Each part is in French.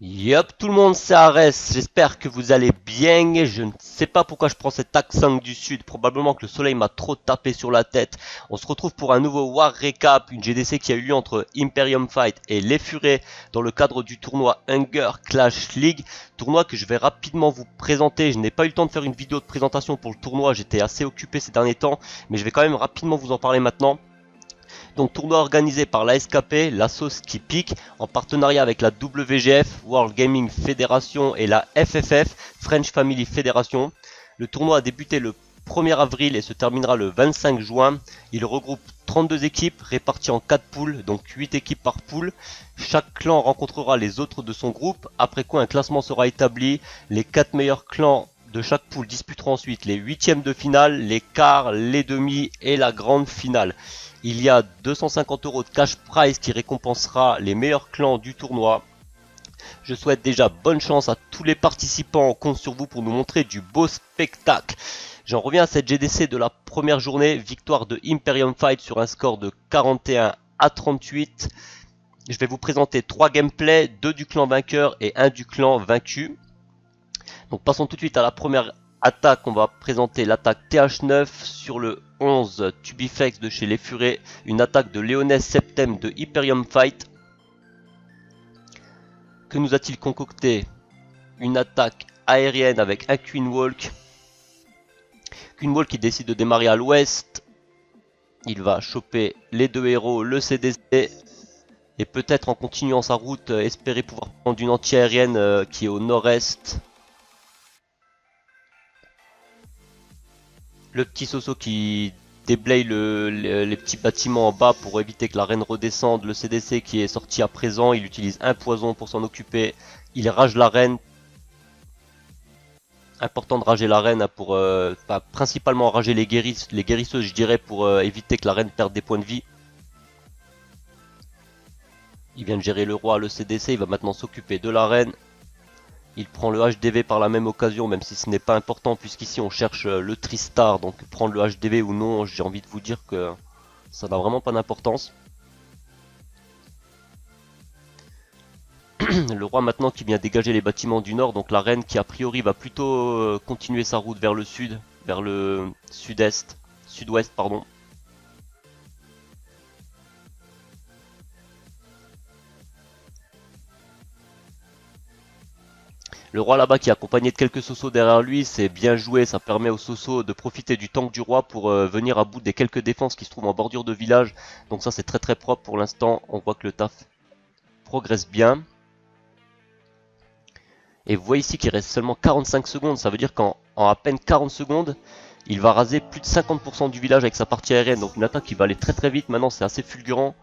Yup, tout le monde, c'est Arès, j'espère que vous allez bien. Je ne sais pas pourquoi je prends cet accent du sud, probablement que le soleil m'a trop tapé sur la tête. On se retrouve pour un nouveau War Recap, une GDC qui a eu lieu entre Imperium Fight et les Furets dans le cadre du tournoi Hunger Clash League. Tournoi que je vais rapidement vous présenter. Je n'ai pas eu le temps de faire une vidéo de présentation pour le tournoi, j'étais assez occupé ces derniers temps, mais je vais quand même rapidement vous en parler maintenant. Donc tournoi organisé par la SKP, la sauce qui pique, en partenariat avec la WGF, World Gaming Federation et la FFF, French Family Federation. Le tournoi a débuté le 1er avril et se terminera le 25 juin. Il regroupe 32 équipes réparties en 4 poules, donc 8 équipes par poule. Chaque clan rencontrera les autres de son groupe, après quoi un classement sera établi. Les 4 meilleurs clans de chaque poule disputeront ensuite les huitièmes de finale, les quarts, les demi et la grande finale. Il y a 250 € de cash prize qui récompensera les meilleurs clans du tournoi. Je souhaite déjà bonne chance à tous les participants. On compte sur vous pour nous montrer du beau spectacle. J'en reviens à cette GDC de la première journée. Victoire de Imperium Fight sur un score de 41 à 38. Je vais vous présenter 3 gameplays, 2 du clan vainqueur et 1 du clan vaincu. Donc passons tout de suite à la première attaque. On va présenter l'attaque TH9 sur le 11 Tubifex de chez les Furets. Une attaque de Léonès Septem de Hyperium Fight. Que nous a-t-il concocté? Une attaque aérienne avec un Queen Walk. Queen Walk qui décide de démarrer à l'ouest. Il va choper les deux héros, le CDC. Et peut-être en continuant sa route, espérer pouvoir prendre une anti-aérienne qui est au nord-est. Le petit Soso qui déblaye les petits bâtiments en bas pour éviter que la reine redescende. Le CDC qui est sorti à présent, il utilise un poison pour s'en occuper. Il rage la reine. Important de rager la reine pour principalement rager les guérisseuses, je dirais, pour éviter que la reine perde des points de vie. Il vient de gérer le roi, le CDC, il va maintenant s'occuper de la reine. Il prend le HDV par la même occasion, même si ce n'est pas important, puisqu'ici on cherche le Tristar, donc prendre le HDV ou non, j'ai envie de vous dire que ça n'a vraiment pas d'importance. Le roi maintenant qui vient dégager les bâtiments du nord, donc la reine qui a priori va plutôt continuer sa route vers le sud, vers le sud-ouest pardon. Le roi là-bas qui est accompagné de quelques Sosos derrière lui, c'est bien joué, ça permet aux Sosos de profiter du tank du roi pour venir à bout des quelques défenses qui se trouvent en bordure de village. Donc ça c'est très très propre pour l'instant, on voit que le taf progresse bien. Et vous voyez ici qu'il reste seulement 45 secondes, ça veut dire qu'en à peine 40 secondes, il va raser plus de 50% du village avec sa partie aérienne. Donc une attaque qui va aller très très vite, maintenant c'est assez fulgurant.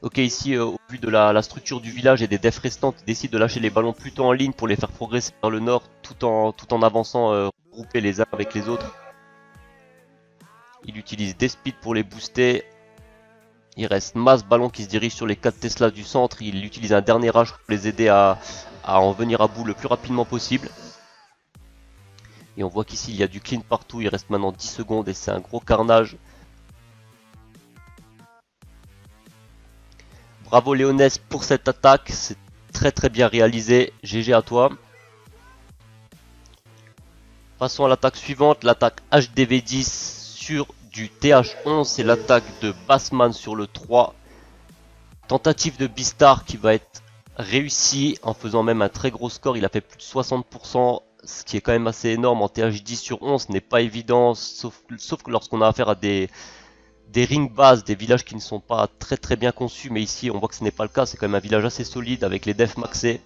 Ok, ici, au vu de la structure du village et des defs restantes, il décide de lâcher les ballons plutôt en ligne pour les faire progresser vers le nord tout en avançant, regroupés les uns avec les autres. Il utilise des speeds pour les booster. Il reste masse ballon qui se dirige sur les 4 Tesla du centre. Il utilise un dernier rage pour les aider à en venir à bout le plus rapidement possible. Et on voit qu'ici il y a du clean partout. Il reste maintenant 10 secondes et c'est un gros carnage. Bravo Léonès pour cette attaque, c'est très très bien réalisé, GG à toi. Passons à l'attaque suivante, l'attaque HDV10 sur du TH11, c'est l'attaque de Bassman sur le 3. Tentative de Beastar qui va être réussie en faisant même un très gros score, il a fait plus de 60%, ce qui est quand même assez énorme en TH10 sur 11, ce n'est pas évident, sauf que lorsqu'on a affaire à des ring bases, des villages qui ne sont pas très très bien conçus, mais ici on voit que ce n'est pas le cas, c'est quand même un village assez solide avec les defs maxés.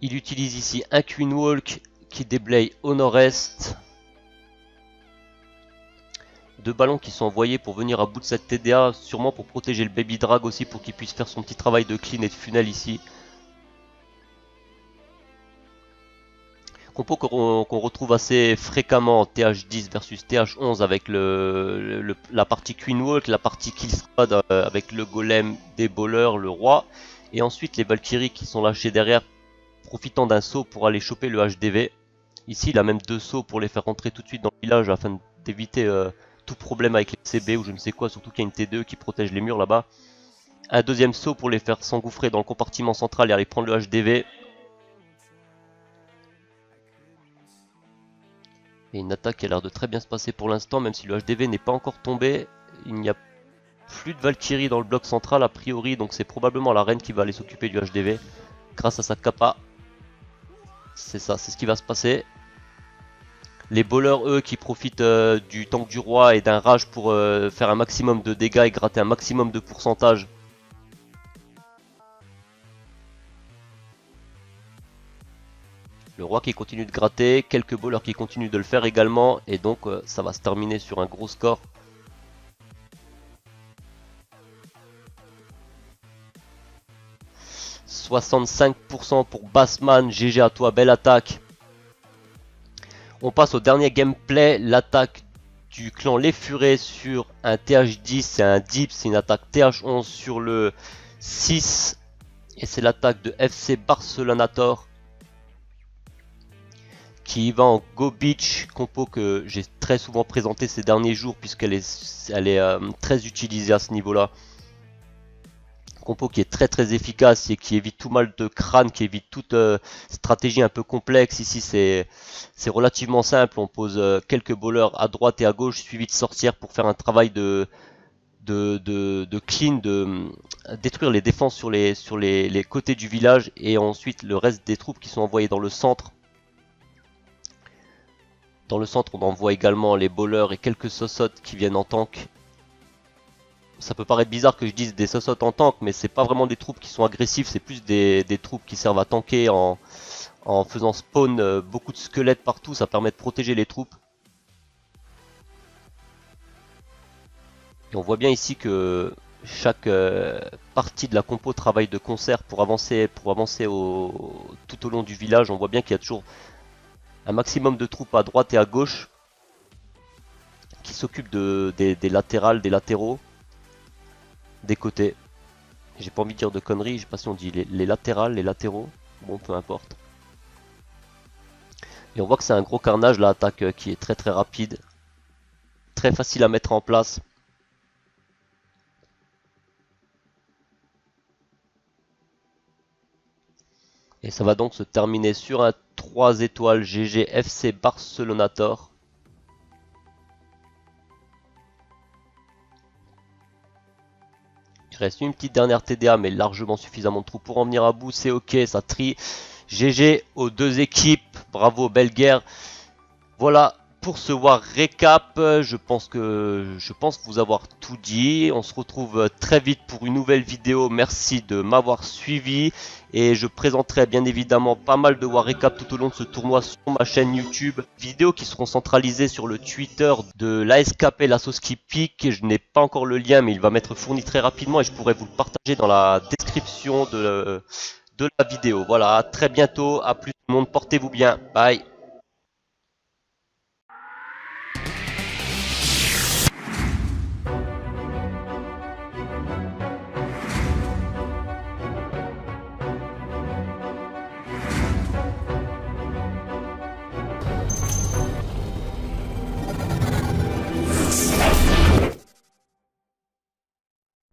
Il utilise ici un Queen Walk qui déblaye au nord-est. Deux ballons qui sont envoyés pour venir à bout de cette TDA, sûrement pour protéger le Baby Drag aussi, pour qu'il puisse faire son petit travail de clean et de funnel ici. Compo qu'on retrouve assez fréquemment en TH10 versus TH11 avec la partie Queen Walk, la partie Kill Squad avec le golem des bowlers, le roi, et ensuite les Valkyries qui sont lâchées derrière, profitant d'un saut pour aller choper le HDV. Ici il a même deux sauts pour les faire rentrer tout de suite dans le village afin d'éviter tout problème avec les CB ou je ne sais quoi, surtout qu'il y a une T2 qui protège les murs là-bas. Un deuxième saut pour les faire s'engouffrer dans le compartiment central et aller prendre le HDV. Et une attaque qui a l'air de très bien se passer pour l'instant, même si le HDV n'est pas encore tombé. Il n'y a plus de Valkyrie dans le bloc central a priori, donc c'est probablement la reine qui va aller s'occuper du HDV grâce à sa kappa. C'est ça, c'est ce qui va se passer. Les bowlers, eux, qui profitent du tank du roi et d'un rage pour faire un maximum de dégâts et gratter un maximum de pourcentage. Le roi qui continue de gratter, quelques bowlers qui continuent de le faire également, et donc ça va se terminer sur un gros score. « 65% pour Bassman, GG à toi, belle attaque. » On passe au dernier gameplay, l'attaque du clan Les Furets sur un TH10, c'est un Deep, c'est une attaque TH11 sur le 6, et c'est l'attaque de FC Barcelonator qui va en Go Beach, compo que j'ai très souvent présenté ces derniers jours puisqu'elle est très utilisée à ce niveau-là. Compo qui est très efficace et qui évite tout mal de crâne, qui évite toute stratégie un peu complexe. Ici c'est relativement simple, on pose quelques bowlers à droite et à gauche suivi de sorcières pour faire un travail de clean, de détruire les défenses sur les côtés du village et ensuite le reste des troupes qui sont envoyées dans le centre. Dans le centre, on envoie également les bowlers et quelques sosotes qui viennent en tank. Ça peut paraître bizarre que je dise des sosotes en tank, mais c'est pas vraiment des troupes qui sont agressives, c'est plus des troupes qui servent à tanker en faisant spawn beaucoup de squelettes partout, ça permet de protéger les troupes. Et on voit bien ici que chaque partie de la compo travaille de concert pour avancer tout au long du village. On voit bien qu'il y a toujours un maximum de troupes à droite et à gauche qui s'occupent des latérales, des latéraux, des côtés. J'ai pas envie de dire de conneries, je sais pas si on dit les latérales, les latéraux, bon peu importe. Et on voit que c'est un gros carnage, l'attaque qui est très rapide, très facile à mettre en place. Et ça va donc se terminer sur un 3 étoiles GG FC Barcelonator. Il reste une petite dernière TDA, mais largement suffisamment de troupes pour en venir à bout. C'est ok, ça trie. GG aux deux équipes. Bravo, belle guerre. Voilà pour ce War Récap. Je pense vous avoir tout dit. On se retrouve très vite pour une nouvelle vidéo. Merci de m'avoir suivi. Et je présenterai bien évidemment pas mal de War Récap tout au long de ce tournoi sur ma chaîne YouTube. Vidéos qui seront centralisées sur le Twitter de l'ASKP, la sauce qui pique. Je n'ai pas encore le lien, mais il va m'être fourni très rapidement et je pourrai vous le partager dans la description de la vidéo. Voilà, à très bientôt. À plus tout le monde. Portez-vous bien. Bye.